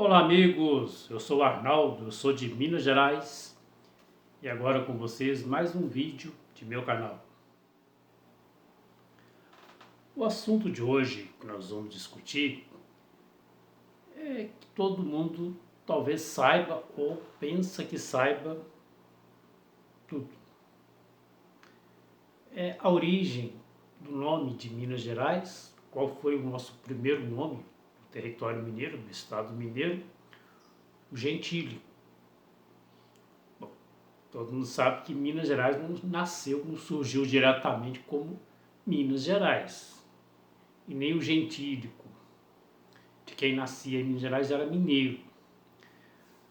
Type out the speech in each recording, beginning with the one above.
Olá amigos, eu sou o Arnaldo, eu sou de Minas Gerais e agora com vocês mais um vídeo de meu canal. O assunto de hoje que nós vamos discutir é que todo mundo talvez saiba ou pensa que saiba tudo. É a origem do nome de Minas Gerais, qual foi o nosso primeiro nome do território mineiro, do estado mineiro, o gentílico. Todo mundo sabe que Minas Gerais não surgiu diretamente como Minas Gerais. E nem o gentílico de quem nascia em Minas Gerais era mineiro.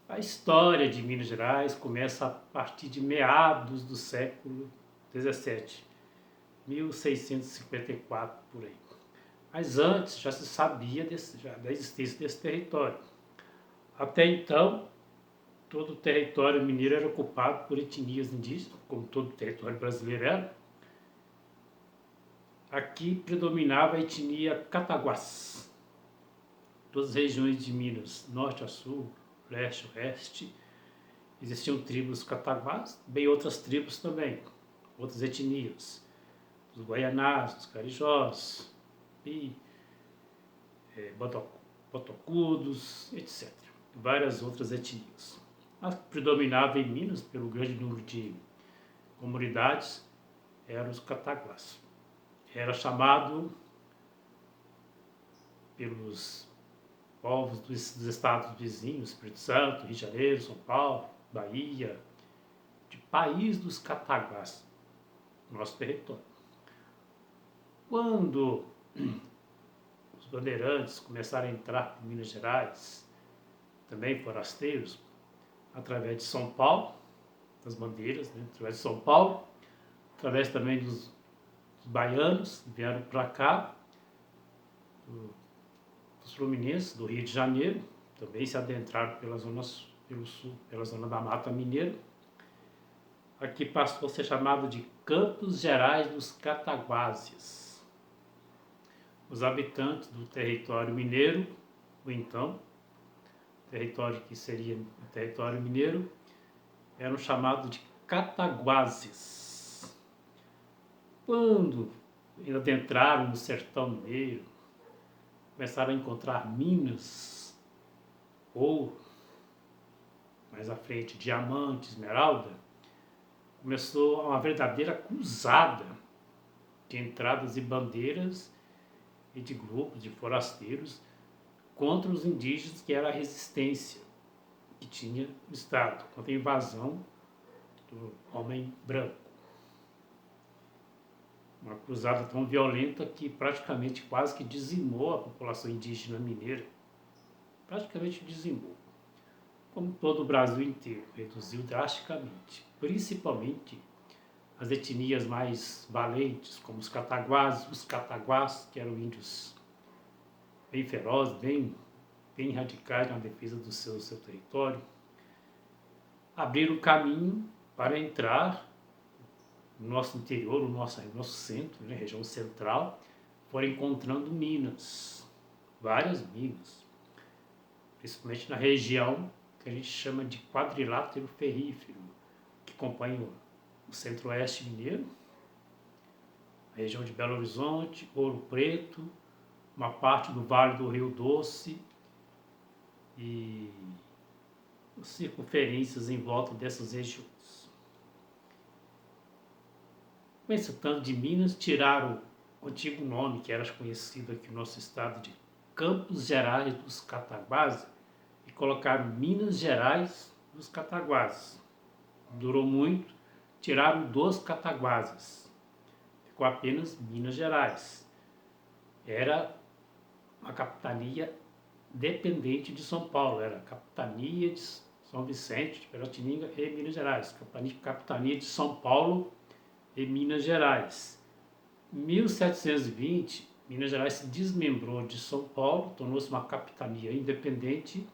A história de Minas Gerais começa a partir de meados do século XVII, 1654 por aí. Mas antes já se sabia da existência desse território. Até então, todo o território mineiro era ocupado por etnias indígenas, como todo o território brasileiro era. Aqui predominava a etnia cataguás. Todas as regiões de Minas, norte a sul, leste a oeste, existiam tribos cataguás, bem outras tribos também, outras etnias, os guaianás, os carijós, botocudos, etc. Várias outras etnias. A que predominava em Minas, pelo grande número de comunidades, eram os cataguás. Era chamado pelos povos dos estados vizinhos, Espírito Santo, Rio de Janeiro, São Paulo, Bahia, de país dos cataguás, nosso território. Quando os bandeirantes começaram a entrar por Minas Gerais, também forasteiros, através de São Paulo, das bandeiras, através de São Paulo, através também dos baianos que vieram para cá, dos fluminenses do Rio de Janeiro, também se adentraram pelo sul, pela zona da Mata Mineira. Aqui passou a ser chamado de Campos Gerais dos Cataguases. Os habitantes do território mineiro, ou então, território que seria o território mineiro, eram chamados de cataguases. Quando adentraram no sertão mineiro, começaram a encontrar minas, ouro, mais à frente diamante, esmeralda, começou uma verdadeira cruzada de entradas e bandeiras e de grupos de forasteiros contra os indígenas, que era a resistência que tinha o Estado, contra a invasão do homem branco. Uma cruzada tão violenta que praticamente quase que dizimou a população indígena mineira. Praticamente dizimou. Como todo o Brasil inteiro, reduziu drasticamente. Principalmente as etnias mais valentes, como os cataguás, que eram índios bem ferozes, bem radicais na defesa do seu território, abriram caminho para entrar no nosso interior, no nosso centro, região central, foram encontrando minas, várias minas, principalmente na região que a gente chama de quadrilátero ferrífero, que acompanha o centro-oeste mineiro, a região de Belo Horizonte, Ouro Preto, uma parte do Vale do Rio Doce e circunferências em volta dessas regiões. Com esse tanto de minas, tiraram o antigo nome que era conhecido aqui no nosso estado de Campos Gerais dos Cataguases e colocaram Minas Gerais dos Cataguases. Durou muito, tiraram dos Cataguases. Ficou apenas Minas Gerais. Era uma capitania dependente de São Paulo, era a capitania de São Vicente, de Piratininga e Minas Gerais. Capitania de São Paulo e Minas Gerais. Em 1720, Minas Gerais se desmembrou de São Paulo, tornou-se uma capitania independente,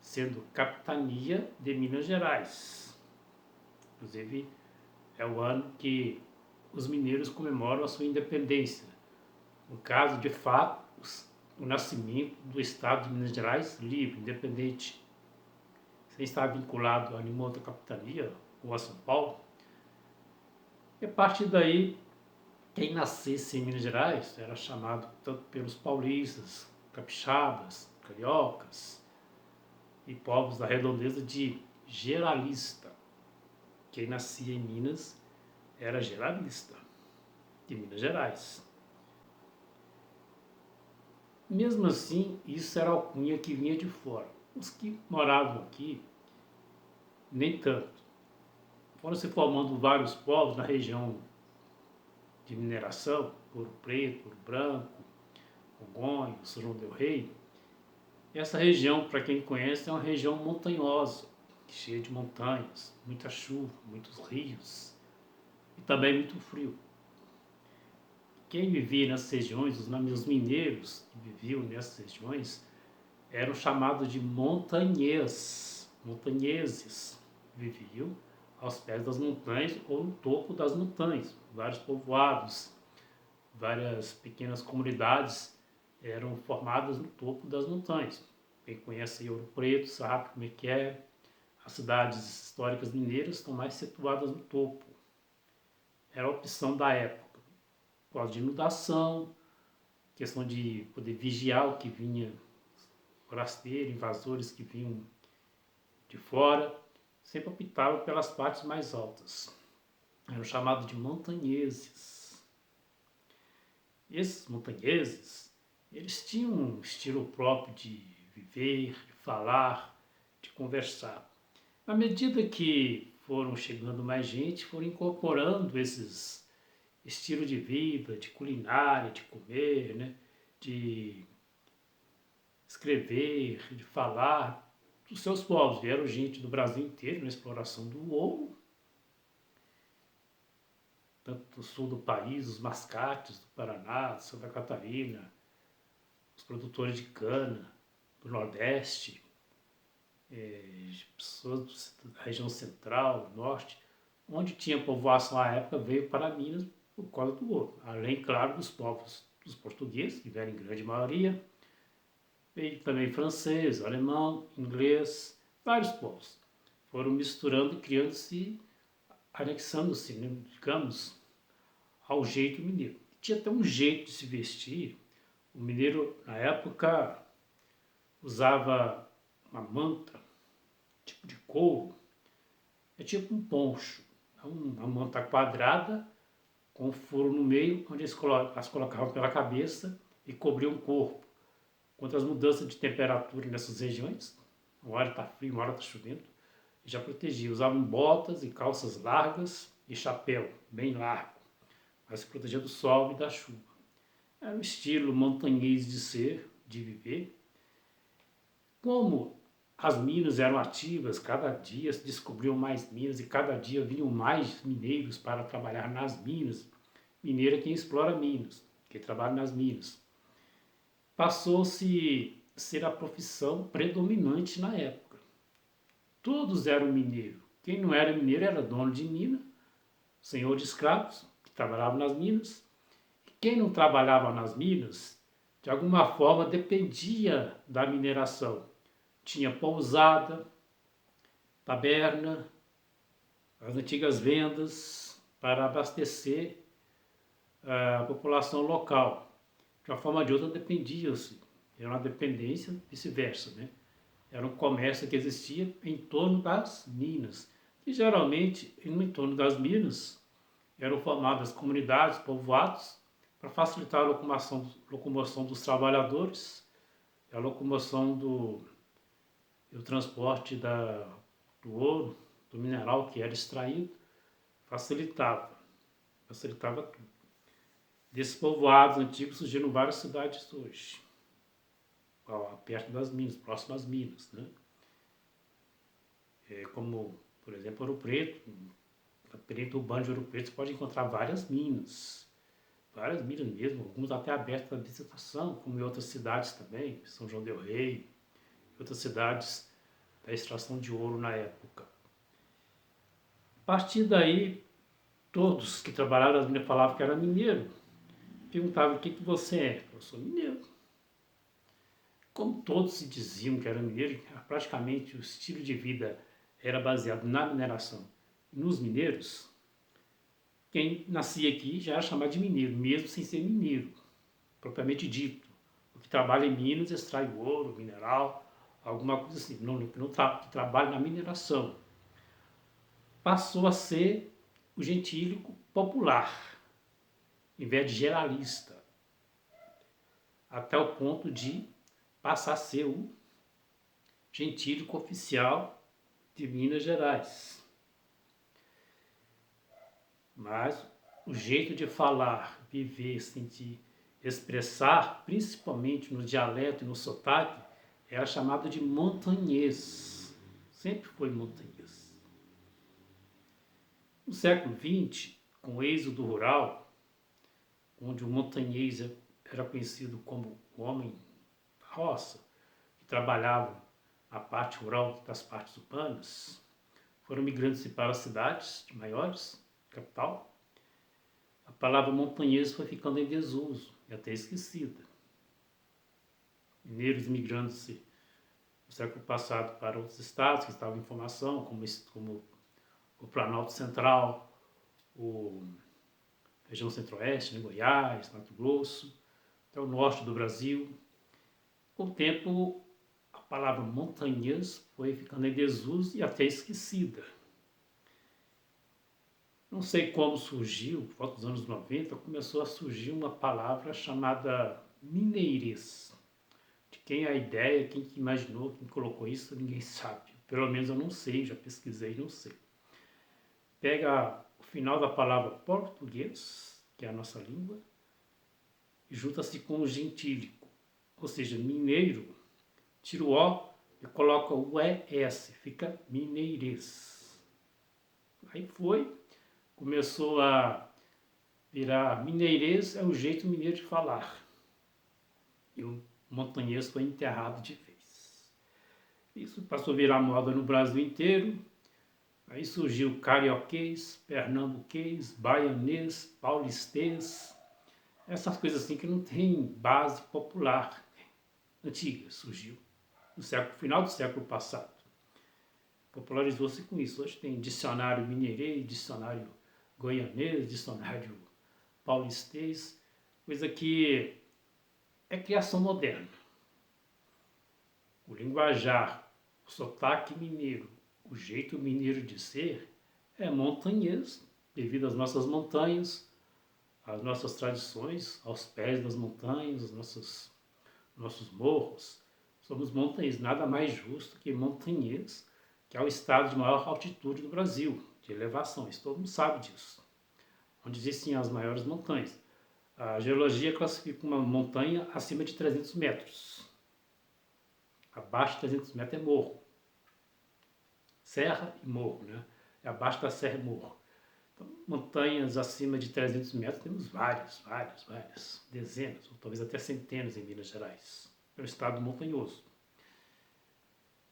sendo capitania de Minas Gerais. Inclusive, é o ano que os mineiros comemoram a sua independência. No caso, de fato, o nascimento do Estado de Minas Gerais livre, independente, sem estar vinculado a nenhuma outra capitania ou a São Paulo. E a partir daí, quem nascesse em Minas Gerais era chamado tanto pelos paulistas, capixabas, cariocas e povos da redondeza de geralista. Quem nascia em Minas era geralista, de Minas Gerais. Mesmo assim, isso era alcunha que vinha de fora. Os que moravam aqui, nem tanto. Foram se formando vários povos na região de mineração, Ouro Preto, Ouro Branco, Congonhas, São João del Rei. E essa região, para quem conhece, é uma região montanhosa, cheia de montanhas, muita chuva, muitos rios e também muito frio. Quem vivia nessas regiões, os mineiros que viviam nessas regiões, eram chamados de montanheses. Viviam aos pés das montanhas ou no topo das montanhas. Vários povoados, várias pequenas comunidades eram formadas no topo das montanhas. Quem conhece Ouro Preto sabe como é que é. As cidades históricas mineiras estão mais situadas no topo. Era a opção da época. Por causa de inundação, questão de poder vigiar o que vinha, forasteiros, invasores que vinham de fora, sempre optavam pelas partes mais altas. Eram chamados de montanheses. E esses montanheses, eles tinham um estilo próprio de viver, de falar, de conversar. À medida que foram chegando mais gente, foram incorporando esses estilos de vida, de culinária, de comer, né? De escrever, de falar. Os seus povos vieram gente do Brasil inteiro na exploração do ouro, tanto do sul do país, os mascates do Paraná, de Santa Catarina, os produtores de cana do Nordeste, pessoas da região central, norte, onde tinha povoação à época, veio para Minas por causa do ouro. Além, claro, dos povos dos portugueses, que vieram em grande maioria, veio também francês, alemão, inglês, vários povos. Foram misturando e criando-se, anexando-se, né, digamos, ao jeito mineiro. Tinha até um jeito de se vestir. O mineiro, na época, usava uma manta, tipo de couro, é tipo um poncho, uma manta quadrada com um furo no meio, onde eles as colocavam pela cabeça e cobriam o corpo. Contra as mudanças de temperatura nessas regiões, uma hora está frio, uma hora está chovendo, já protegia. Usavam botas e calças largas e chapéu bem largo, para se proteger do sol e da chuva. Era um estilo montanhês de ser, de viver. Como as minas eram ativas, cada dia se descobriam mais minas e cada dia vinham mais mineiros para trabalhar nas minas. Mineiro é quem explora minas, quem trabalha nas minas. Passou-se a ser a profissão predominante na época. Todos eram mineiros. Quem não era mineiro era dono de mina, senhor de escravos, que trabalhavam nas minas. E quem não trabalhava nas minas, de alguma forma dependia da mineração. Tinha pousada, taberna, as antigas vendas para abastecer a população local. De uma forma ou de outra dependia-se, era uma dependência, vice-versa, né? Era um comércio que existia em torno das minas. E geralmente, em torno das minas, eram formadas comunidades, povoados, para facilitar a locomoção dos trabalhadores, a locomoção e o transporte do ouro, do mineral que era extraído, facilitava tudo. Desses povoados antigos surgiram várias cidades hoje, perto das minas, próximas às minas, né? Como, por exemplo, Ouro Preto. Na periferia urbana de Ouro Preto você pode encontrar várias minas mesmo, algumas até abertas à visitação, como em outras cidades também, São João del Rei, e outras cidades da extração de ouro na época. A partir daí, todos que trabalharam nas minas falavam que era mineiro. Perguntavam: o que você é? Eu sou mineiro. como todos se diziam que era mineiro, praticamente o estilo de vida era baseado na mineração. Nos mineiros, quem nascia aqui já era chamado de mineiro, mesmo sem ser mineiro, propriamente dito. O que trabalha em Minas extrai ouro, mineral, alguma coisa assim, que trabalha na mineração. Passou a ser o gentílico popular, em vez de geralista, até o ponto de passar a ser o gentílico oficial de Minas Gerais. Mas o jeito de falar, viver, sentir, expressar, principalmente no dialeto e no sotaque, era chamado de montanhês. Sempre foi montanhês. No século XX, com o êxodo rural, onde o montanhês era conhecido como o homem da roça, que trabalhava a parte rural das partes urbanas, foram migrantes para as cidades maiores, capital. A palavra montanhês foi ficando em desuso e até esquecida. Mineiros imigrantes no século passado para outros estados que estavam em formação, como o Planalto Central, a região centro-oeste, né, Goiás, Mato Grosso, até o norte do Brasil. Com o tempo, a palavra montanhês foi ficando em desuso e até esquecida. Não sei como surgiu, por volta dos anos 90, começou a surgir uma palavra chamada mineirês. De quem é a ideia, quem que imaginou, quem colocou isso, ninguém sabe. Pelo menos eu não sei, já pesquisei, não sei. Pega o final da palavra português, que é a nossa língua, e junta-se com o gentílico, ou seja, mineiro, tira o O e coloca o ES, fica mineirês. Aí começou a virar mineirês, é o jeito mineiro de falar. E o montanhês foi enterrado de vez. Isso passou a virar moda no Brasil inteiro. Aí surgiu carioquês, pernambuquês, baianês, paulistês. Essas coisas assim que não tem base popular antiga, surgiu no final do século passado. Popularizou-se com isso. Hoje tem dicionário mineirês, dicionário goianês, dicionário paulistês, coisa que é criação moderna. O linguajar, o sotaque mineiro, o jeito mineiro de ser é montanhês, devido às nossas montanhas, às nossas tradições, aos pés das montanhas, os nossos morros. Somos montanhês, nada mais justo que montanhês, que é o estado de maior altitude do Brasil, de elevação, isso todo mundo sabe disso, onde existem as maiores montanhas. A geologia classifica uma montanha acima de 300 metros. Abaixo de 300 metros é morro. Serra e morro, né? Abaixo da serra é morro. Então, montanhas acima de 300 metros temos várias, dezenas, ou talvez até centenas em Minas Gerais. É um estado montanhoso.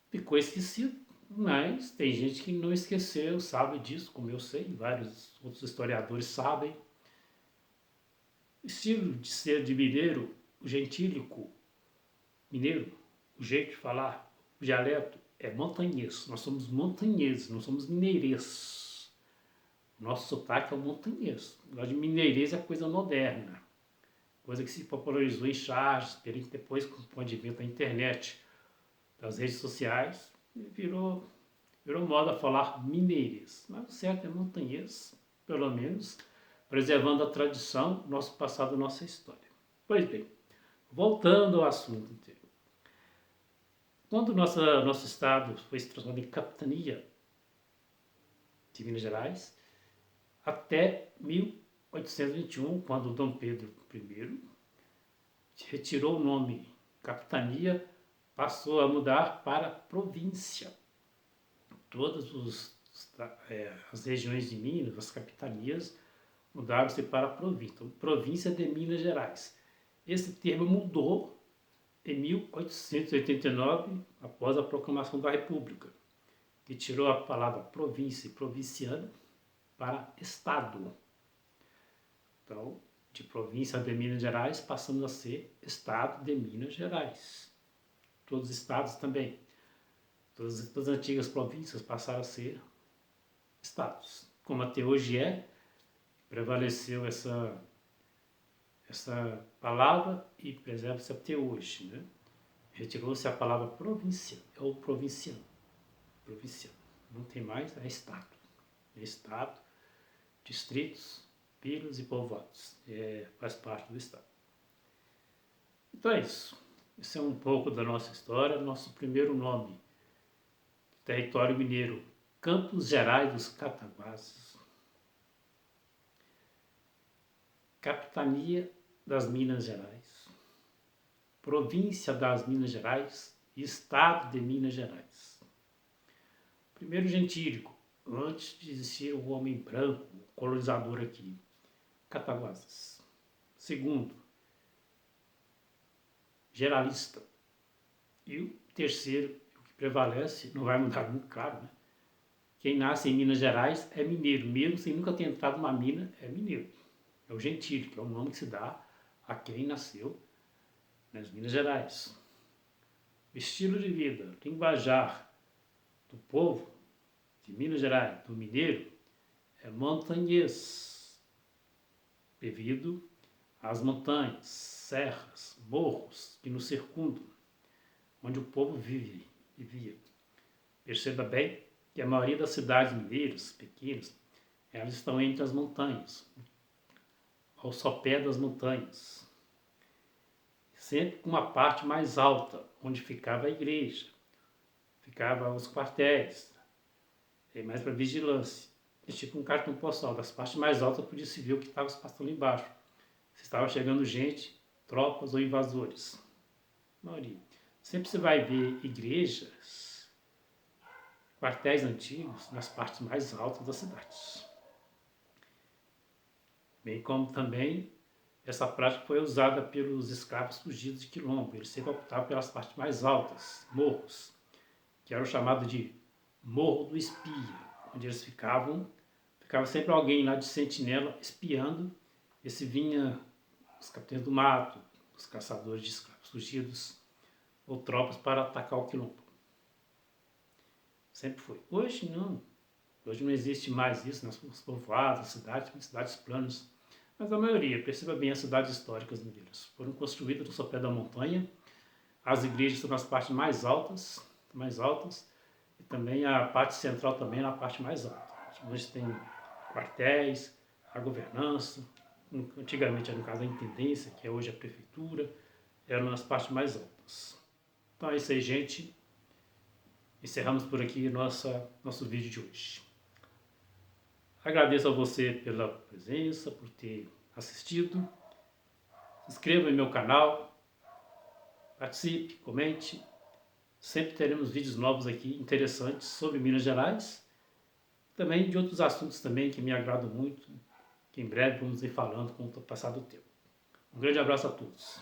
Ficou esquecido, mas tem gente que não esqueceu, sabe disso, como eu sei, vários outros historiadores sabem. O estilo de ser de mineiro, o gentílico mineiro, o jeito de falar, o dialeto, é montanhês. Nós somos montanheses, não somos mineirês. Nosso sotaque é o montanhês. O negócio de mineirês é coisa moderna, coisa que se popularizou em charges, depois com o advento da internet, das redes sociais, virou moda falar mineirês. Mas o certo é montanhês, pelo menos, preservando a tradição, nosso passado, nossa história. Pois bem, voltando ao assunto inteiro. Quando nosso estado foi se transformado em capitania de Minas Gerais, até 1821, quando Dom Pedro I retirou o nome capitania, passou a mudar para província. Todas as regiões de Minas, as capitanias, mudaram-se para província. Então, província de Minas Gerais. Esse termo mudou em 1889, após a proclamação da República, que tirou a palavra província e provinciana para estado. Então, de província de Minas Gerais, passamos a ser estado de Minas Gerais. todos os estados também. Todas as antigas províncias passaram a ser estados. Como até hoje prevaleceu essa palavra e preserva-se até hoje, né? Retirou-se a palavra província, é o provinciano. Provinciano. Não tem mais, é estado. É estado, distritos, vilas e povoados. Faz parte do estado. Então é isso. Esse é um pouco da nossa história. Nosso primeiro nome, território mineiro, Campos Gerais dos Cataguases. Capitania das Minas Gerais. Província das Minas Gerais e Estado de Minas Gerais. Primeiro gentílico, antes de existir o homem branco, o colonizador aqui, Cataguases. Segundo, geralista. E o terceiro, o que prevalece, não vai mudar muito, claro, né? Quem nasce em Minas Gerais é mineiro, mesmo sem nunca ter entrado numa mina, é mineiro. É o gentílico, que é o nome que se dá a quem nasceu nas Minas Gerais. O estilo de vida, linguajar do povo de Minas Gerais, do mineiro, é montanhês, devido às montanhas, serras, morros que nos circundam, onde o povo vivia. Perceba bem que a maioria das cidades mineiras, pequenas, elas estão entre as montanhas, ao sopé das montanhas, sempre com uma parte mais alta, onde ficava a igreja, ficavam os quartéis, mais para vigilância. Esse tipo um cartão postal, das partes mais altas podia se ver o que estava se passando embaixo. Se estava chegando gente, tropas ou invasores. Maioria. Sempre você vai ver igrejas, quartéis antigos nas partes mais altas das cidades. Bem como também essa prática foi usada pelos escravos fugidos de quilombo. Eles sempre optavam pelas partes mais altas, morros, que eram chamados de Morro do Espia, onde eles ficava sempre alguém lá de sentinela espiando, e se vinha os capitães do mato, os caçadores de escravos fugidos, ou tropas para atacar o quilombo. Sempre foi. Hoje não. Hoje não existe mais isso nas povoadas, cidades planas. Mas a maioria, perceba bem, as cidades históricas mineiras foram construídas no sopé da montanha. As igrejas estão nas partes mais altas, e também a parte central também na parte mais alta. Hoje tem quartéis, a governança, antigamente era no caso a intendência, que é hoje a prefeitura, eram nas partes mais altas. Então é isso aí, gente. Encerramos por aqui nosso vídeo de hoje. Agradeço a você pela presença, por ter assistido. Se inscreva no meu canal, participe, comente. Sempre teremos vídeos novos aqui, interessantes, sobre Minas Gerais. Também de outros assuntos também que me agradam muito, que em breve vamos ir falando com o passar do tempo. Um grande abraço a todos.